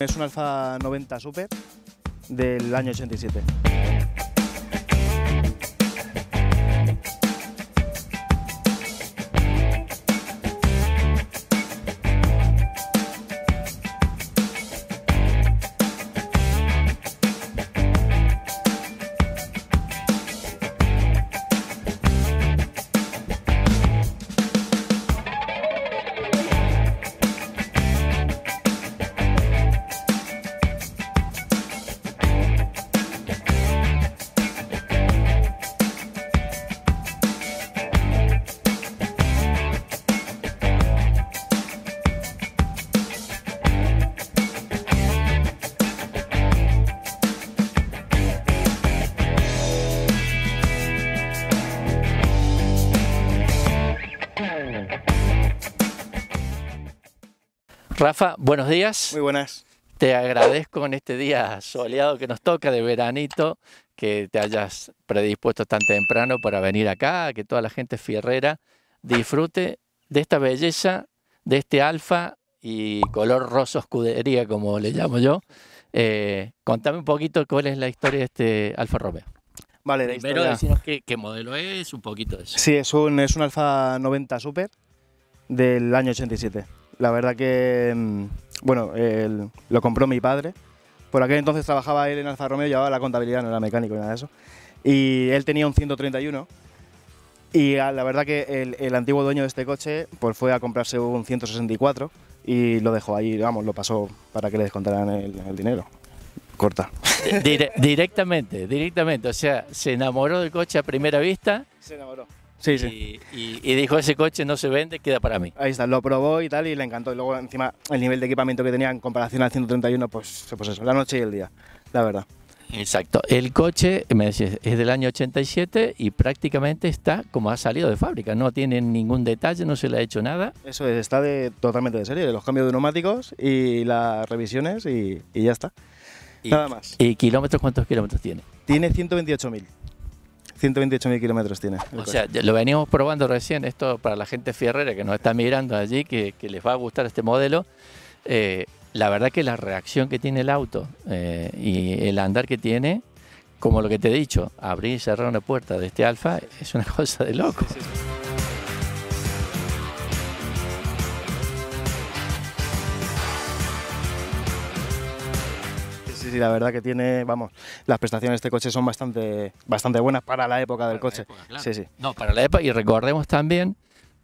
Es un Alfa 90 Super del año 87. Rafa, buenos días. Muy buenas. Te agradezco en este día soleado que nos toca de veranito, que te hayas predispuesto tan temprano para venir acá, que toda la gente fierrera disfrute de esta belleza, de este Alfa y color rosa escudería, como le llamo yo. Contame un poquito cuál es la historia de este Alfa Romeo. Vale, Primero decimos qué modelo es, un poquito de eso. Sí, es un Alfa 90 Super del año 87. La verdad que, bueno, lo compró mi padre. Por aquel entonces trabajaba él en Alfa Romeo, llevaba la contabilidad, no era mecánico ni nada de eso. Y él tenía un 131. Y la verdad que el antiguo dueño de este coche pues fue a comprarse un 164 y lo dejó ahí, vamos, lo pasó para que le descontaran el dinero. Corta. Directamente, o sea, se enamoró del coche a primera vista. Se enamoró. Sí, sí. Y dijo, ese coche no se vende, queda para mí. Ahí está, lo probó y tal y le encantó. Y luego encima el nivel de equipamiento que tenía en comparación al 131, pues eso, la noche y el día, la verdad. Exacto. El coche, me decías, es del año 87 y prácticamente está como ha salido de fábrica. No tiene ningún detalle, no se le ha hecho nada. Eso es, está totalmente de serie, los cambios de neumáticos y las revisiones y ya está. Nada más. ¿Y kilómetros? ¿Cuántos kilómetros tiene? Tiene 128.000. 128.000 kilómetros tiene. O sea, lo veníamos probando recién, esto para la gente fierrera que nos está mirando allí, que les va a gustar este modelo. La verdad que la reacción que tiene el auto y el andar que tiene, como lo que te he dicho, abrir y cerrar una puerta de este Alfa es una cosa de loco. Sí, sí, sí. Sí, la verdad que tiene, vamos, las prestaciones de este coche son bastante buenas para la época del coche. Época, claro. Sí, sí. No, para la época, y recordemos también,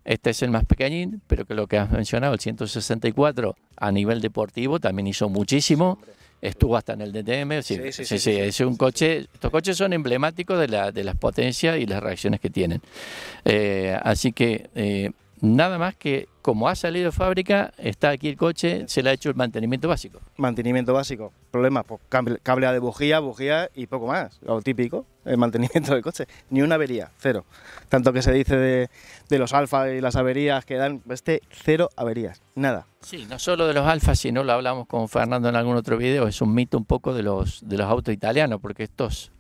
este es el más pequeñín, pero que lo que has mencionado, el 164 a nivel deportivo también hizo muchísimo, estuvo hasta en el DTM, sí, es un coche, estos coches son emblemáticos de las potencias y las reacciones que tienen. Así que nada más que como ha salido de fábrica, está aquí el coche, se le ha hecho el mantenimiento básico. Mantenimiento básico, problema, pues cable de bujía y poco más, lo típico, el mantenimiento del coche, ni una avería, cero. Tanto que se dice de los Alfa y las averías que dan, cero averías, nada. Sí, no solo de los Alfa, sino lo hablamos con Fernando en algún otro video, es un mito un poco de los autos italianos, porque estos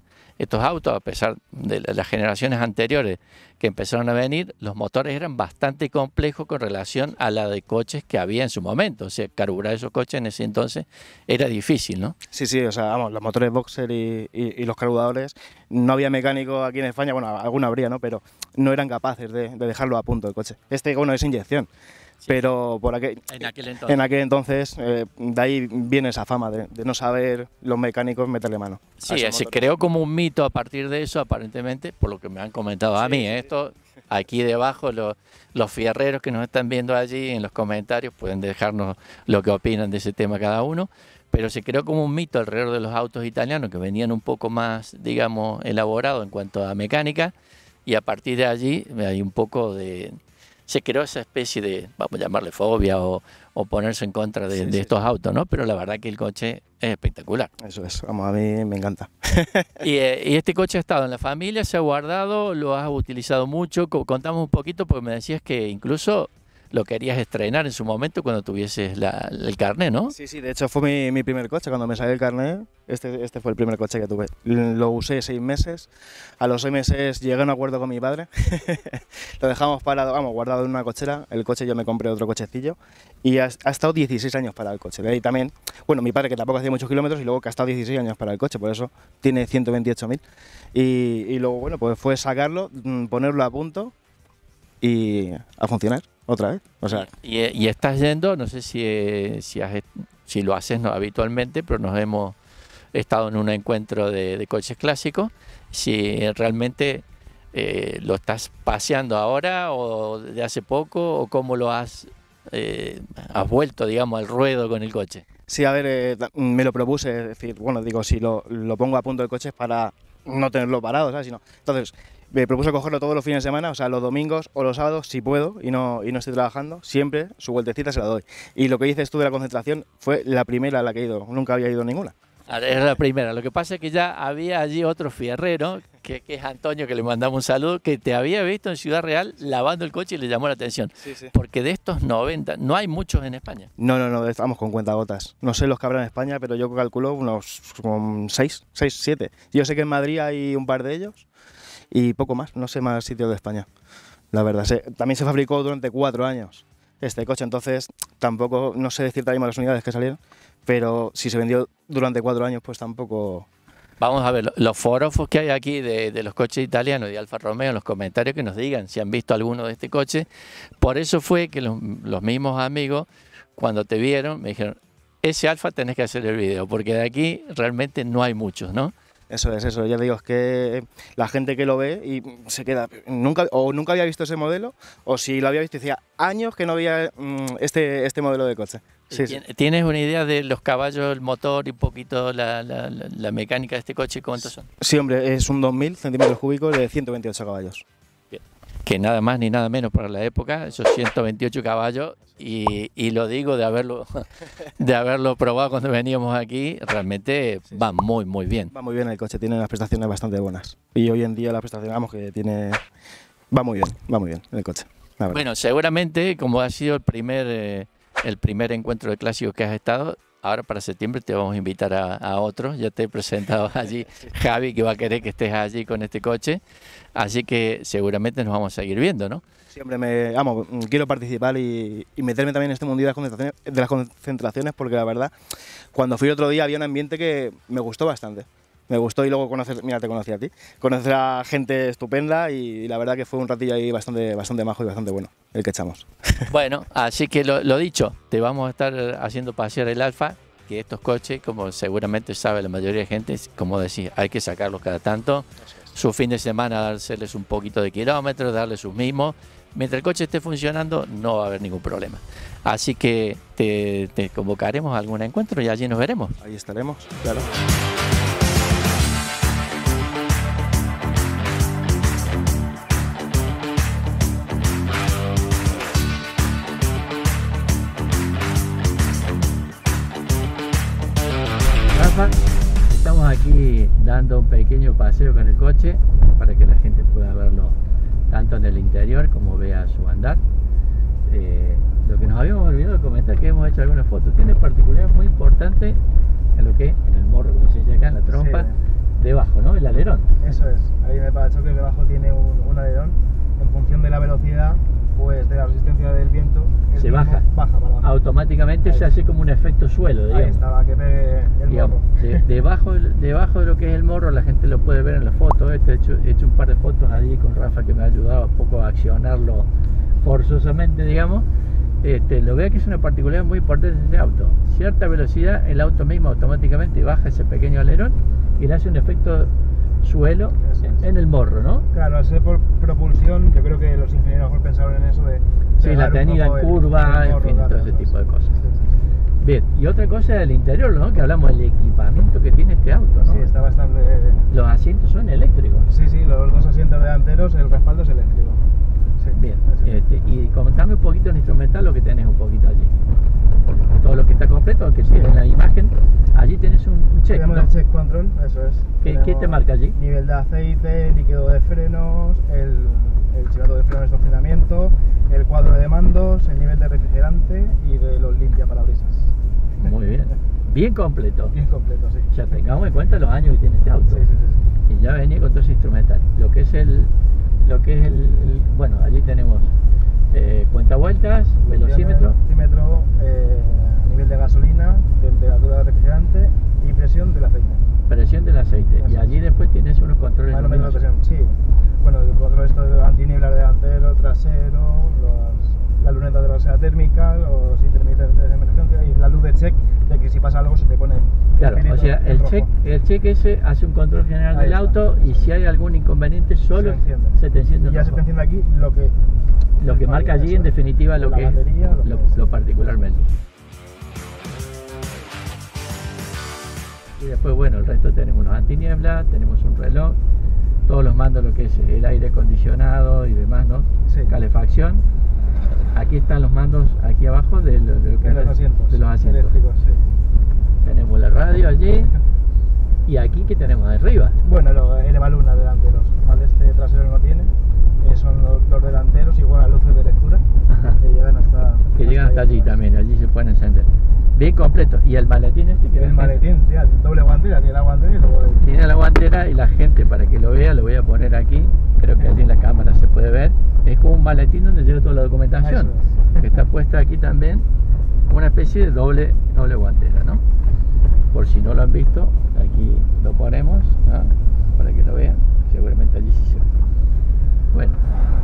autos, a pesar de las generaciones anteriores que empezaron a venir, los motores eran bastante complejos con relación a la de coches que había en su momento. O sea, carburar esos coches en ese entonces era difícil, ¿no? Sí, o sea, vamos, los motores boxer y los carburadores, no había mecánico aquí en España, bueno, alguno habría, ¿no? Pero no eran capaces de dejarlo a punto el coche. Bueno, es inyección. Sí. Pero en aquel entonces, de ahí viene esa fama de no saber los mecánicos meterle mano. Sí, se creó como un mito a partir de eso, aparentemente, por lo que me han comentado a mí. Esto, aquí debajo, los fierreros que nos están viendo allí en los comentarios pueden dejarnos lo que opinan de ese tema cada uno. Pero se creó como un mito alrededor de los autos italianos que venían un poco más, digamos, elaborados en cuanto a mecánica. Y a partir de allí hay un poco de... Se creó esa especie de, vamos a llamarle fobia o ponerse en contra de estos autos, ¿no? Pero la verdad que el coche es espectacular. Eso es, vamos, a mí me encanta. Y este coche ha estado en la familia, se ha guardado, lo has utilizado mucho. Contamos un poquito porque me decías que incluso lo querías estrenar en su momento cuando tuvieses el carnet, ¿no? Sí, sí, de hecho fue mi primer coche. Cuando me salió el carnet, este fue el primer coche que tuve. Lo usé 6 meses. A los 6 meses llegué a un acuerdo con mi padre. Lo dejamos parado, vamos, guardado en una cochera. El coche, yo me compré otro cochecillo y ha estado 16 años para el coche. De ahí también, bueno, mi padre, que tampoco hacía muchos kilómetros, y luego que ha estado 16 años para el coche, por eso tiene 128.000. Y luego, bueno, pues fue sacarlo, ponerlo a punto y a funcionar otra vez. O sea, y estás yendo, no sé si lo haces no, habitualmente, pero nos hemos estado en un encuentro de coches clásicos, si realmente lo estás paseando ahora o de hace poco, o cómo lo has vuelto, digamos, al ruedo con el coche. Sí, a ver, me lo propuse, es decir, bueno, digo, si lo pongo a punto el coche es para no tenerlo parado, ¿sabes? Entonces, me propuse cogerlo todos los fines de semana, o sea, los domingos o los sábados, si puedo, y no estoy trabajando, siempre su vueltecita se la doy. Y lo que dices tú de la concentración fue la primera a la que he ido, nunca había ido ninguna. Era la primera. Lo que pasa es que ya había allí otro fierrero, que es Antonio, que le mandamos un saludo, que te había visto en Ciudad Real lavando el coche y le llamó la atención. Sí, sí. Porque de estos 90, no hay muchos en España. No, estamos con cuentagotas. No sé los que habrá en España, pero yo calculo unos 6, 7. Yo sé que en Madrid hay un par de ellos y poco más, no sé más sitios de España. La verdad, también se fabricó durante 4 años este coche, entonces tampoco, no sé decir también las unidades que salieron, pero si se vendió durante 4 años, pues tampoco... Vamos a ver, los forofos que hay aquí de los coches italianos de Alfa Romeo, en los comentarios que nos digan si han visto alguno de este coche. Por eso fue que los mismos amigos, cuando te vieron, me dijeron, ese Alfa tenés que hacer el video, porque de aquí realmente no hay muchos, ¿no? Eso, ya digo, es que la gente que lo ve y se queda, nunca había visto ese modelo, o si lo había visto decía años que no había este modelo de coche. Sí. ¿Tienes una idea de los caballos, el motor y un poquito la mecánica de este coche? ¿Cuántos son? Sí, hombre, es un 2000 centímetros cúbicos de 128 caballos. Bien. Que nada más ni nada menos para la época, esos 128 caballos, y lo digo de haberlo probado cuando veníamos aquí, realmente sí, va muy bien. Va muy bien el coche, tiene unas prestaciones bastante buenas. Y hoy en día la prestación, vamos, que tiene... Va muy bien el coche. Bueno, seguramente, como ha sido el primer encuentro de clásicos que has estado, ahora para septiembre te vamos a invitar a otro. Ya te he presentado allí Javi, que va a querer que estés allí con este coche. Así que seguramente nos vamos a seguir viendo, ¿no? Siempre quiero participar y meterme también en este mundo de las concentraciones, porque la verdad, cuando fui el otro día había un ambiente que me gustó bastante. Me gustó, y luego te conocí a ti, conocer a gente estupenda, y la verdad que fue un ratillo ahí bastante majo y bastante bueno el que echamos. Bueno, así que lo dicho, te vamos a estar haciendo pasear el Alfa, que estos coches, como seguramente sabe la mayoría de gente, como decís, hay que sacarlos cada tanto, su fin de semana darles un poquito de kilómetros, darles sus mimos. Mientras el coche esté funcionando, no va a haber ningún problema. Así que te convocaremos a algún encuentro y allí nos veremos. Ahí estaremos, claro. Estamos aquí dando un pequeño paseo con el coche para que la gente pueda verlo tanto en el interior como vea su andar. Lo que nos habíamos olvidado de comentar, que hemos hecho algunas fotos, tiene particularidad muy importante en lo que en el morro, como se dice acá, en la trompa, sí, debajo, ¿no? El alerón. Eso es, ahí en el parachoques debajo tiene un alerón. En función de la velocidad, pues de la resistencia del viento, se baja para abajo. Automáticamente ahí se hace como un efecto suelo, digamos. Ahí está, que pegue el morro. Sí, debajo de lo que es el morro, la gente lo puede ver en las fotos. He hecho un par de fotos allí con Rafa, que me ha ayudado un poco a accionarlo forzosamente, digamos. Lo veo que es una particularidad muy importante de este auto. Cierta velocidad, el auto mismo automáticamente baja ese pequeño alerón y le hace un efecto suelo en el morro, ¿no? Claro, al ser por propulsión, yo creo que los ingenieros mejor pensaron en eso de... Sí, la tenida en curva, en fin, todo ese tipo de cosas. Bien, y otra cosa del interior, ¿no? Que hablamos del equipamiento que tiene este auto, ¿no? Sí, está bastante... Los asientos son eléctricos. Sí, los dos asientos delanteros, el respaldo es eléctrico. Sí. Bien, y contame un poquito el instrumental, lo que tenés un poquito allí. Todo lo que está completo, que sí, en la imagen, allí tenés un check, ¿no? El check control, eso es. ¿Qué te marca allí? Nivel de aceite, líquido de frenos, el chivato de frenos de estacionamiento, el cuadro de mandos, el nivel de refrigerante y de los limpiaparabrisas. Muy bien. Bien completo. Bien completo, sí. Ya tengamos en cuenta los años que tiene este auto. Sí, sí, sí. Y ya venía con todo ese instrumental. Bueno, allí tenemos cuentavueltas, velocímetro. Velocímetro, nivel de gasolina, temperatura de refrigerante y presión del aceite. Presión del aceite. Y allí después tienes unos controles Manómetro de luminosos. presión, sí. Bueno, el control esto de antiniebla delantero, trasero, la luneta de trasera térmica, los intermitentes de emergencia y la luz de check de que si pasa algo se te pone Claro, el o sea, rojo. el check ese hace un control general Ahí del está, auto y si hay algún inconveniente solo se te enciende y ya rojo. se te enciende aquí Lo que marca allí en definitiva lo la que batería, es lo particularmente. Y después, bueno, el resto tenemos unos antiniebla, tenemos un reloj, todos los mandos, lo que es el aire acondicionado y demás, ¿no? Sí. Calefacción. Aquí están los mandos aquí abajo de los asientos. Eléctricos, sí. Tenemos la radio allí. Y aquí, ¿qué tenemos arriba? Bueno, el evaluna delanteros, ¿vale? Este trasero no tiene, son los delanteros y bueno, las luces de lectura que llegan hasta allí también, allí se pueden encender. Bien completo. ¿Y el maletín este? El maletín, tía, doble guantera, tiene la guantera y luego... Tiene la guantera y la gente, para que lo vea, lo voy a poner aquí, creo que allí en la cámara se puede ver. Es como un maletín donde lleva toda la documentación, que está puesta aquí también, una especie de doble guantera, ¿no? Por si no lo han visto, aquí lo ponemos, ¿no? Para que lo vean, seguramente allí sí se ve. Bueno,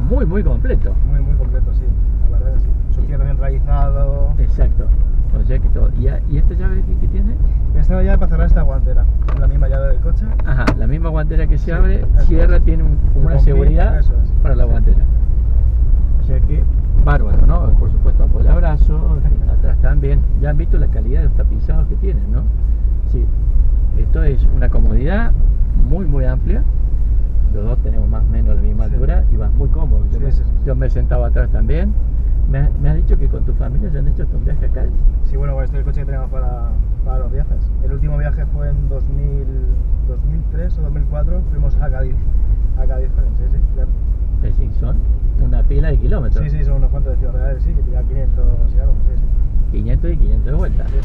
muy completo. Muy completo, sí, la verdad que sí. Su cierre centralizado. Exacto, o sea que todo. ¿Y esta llave que tiene? Esta llave para cerrar esta guantera, es la misma llave del coche. Ajá, la misma guantera que se abre, cierra, tiene como una seguridad para la guantera. O sea que, bárbaro, ¿no? Por supuesto apoyabrazo, atrás también. Ya han visto la calidad de los tapizados que tienen, ¿no? Sí, esto es una comodidad muy amplia. Los dos tenemos más o menos la misma altura y vas muy cómodo. Yo me he sentado atrás también. Me has dicho que con tu familia se han hecho hasta un viaje a Cádiz. Sí, bueno, este es el coche que tenemos para los viajes. El último viaje fue en 2003 o 2004, fuimos a Cádiz. Sí, claro. Es decir, son una pila de kilómetros. Sí, son unos cuantos de Ciudad Real, sí, que llega 500 y algo, sí. 500 y 500 de vuelta. Sí.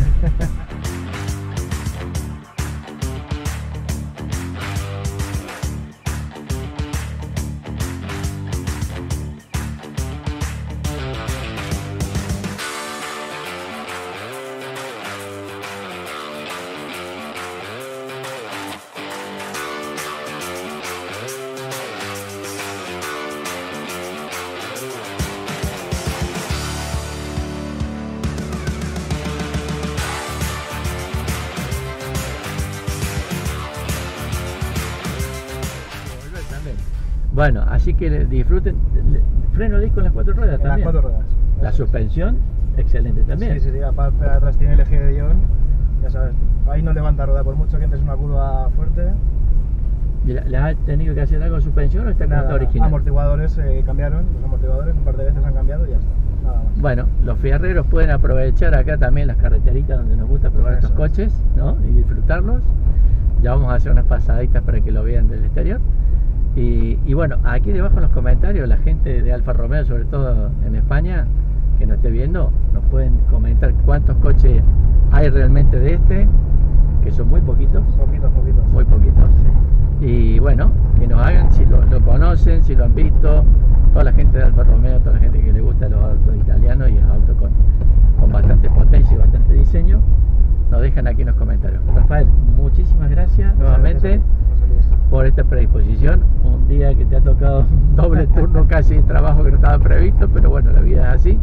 Bueno, así que disfruten. Freno disco en las 4 ruedas también. Las 4 ruedas. La suspensión, excelente también. Sí, aparte atrás tiene el eje de guión, ya sabes, ahí no levanta rueda por mucho que entres en una curva fuerte. ¿Y le has tenido que hacer algo de suspensión o está como está original? Amortiguadores cambiaron, los amortiguadores un par de veces han cambiado y ya está, nada más. Bueno, los fierreros pueden aprovechar acá también las carreteritas donde nos gusta probar estos coches, ¿no? Y disfrutarlos. Ya vamos a hacer unas pasaditas para que lo vean del exterior. Y bueno, aquí debajo en los comentarios, la gente de Alfa Romeo, sobre todo en España, que nos esté viendo, nos pueden comentar cuántos coches hay realmente de este, que son muy poquitos. Poquitos. Muy poquitos. Sí. Y bueno, que nos hagan si lo conocen, si lo han visto, toda la gente de Alfa Romeo, toda la gente que le gusta los autos italianos y los autos con bastante potencia y bastante diseño, nos dejan aquí en los comentarios. Rafael, muchísimas gracias nuevamente por esta predisposición. Un día que te ha tocado un doble turno casi de trabajo que no estaba previsto, pero bueno, la vida es así.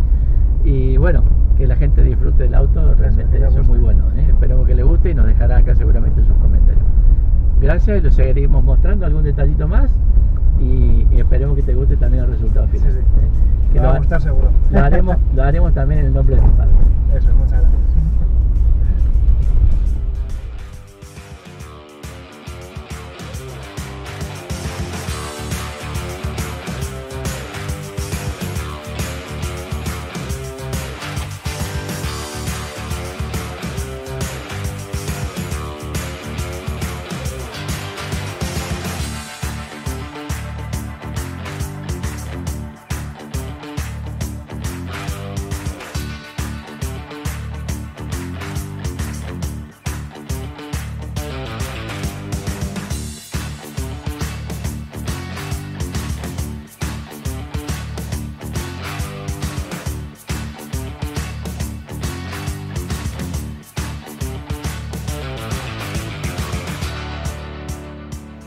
Y bueno, que la gente disfrute del auto, realmente eso es muy bueno, ¿eh? Esperemos que le guste y nos dejará acá seguramente sus comentarios. Gracias y lo seguiremos mostrando algún detallito más y esperemos que te guste también el resultado final. Sí. Que me va a gustar seguro. Lo haremos también en el nombre de tu padre. Eso, muchas gracias.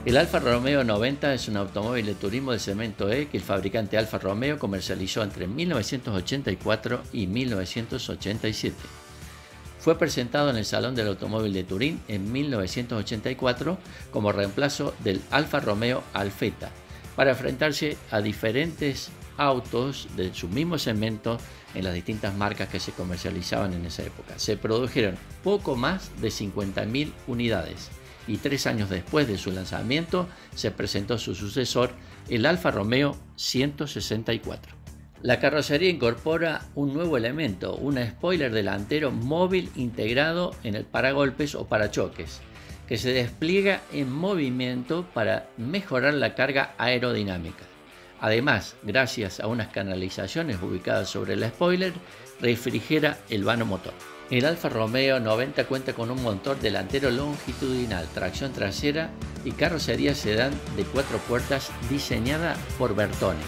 El Alfa Romeo 90 es un automóvil de turismo de segmento E que el fabricante Alfa Romeo comercializó entre 1984 y 1987. Fue presentado en el Salón del Automóvil de Turín en 1984 como reemplazo del Alfa Romeo Alfetta para enfrentarse a diferentes autos de su mismo segmento en las distintas marcas que se comercializaban en esa época. Se produjeron poco más de 50.000 unidades y 3 años después de su lanzamiento se presentó su sucesor, el Alfa Romeo 164. La carrocería incorpora un nuevo elemento, un spoiler delantero móvil integrado en el paragolpes o parachoques, que se despliega en movimiento para mejorar la carga aerodinámica. Además, gracias a unas canalizaciones ubicadas sobre el spoiler, refrigera el vano motor. El Alfa Romeo 90 cuenta con un motor delantero longitudinal, tracción trasera y carrocería sedán de 4 puertas diseñada por Bertone.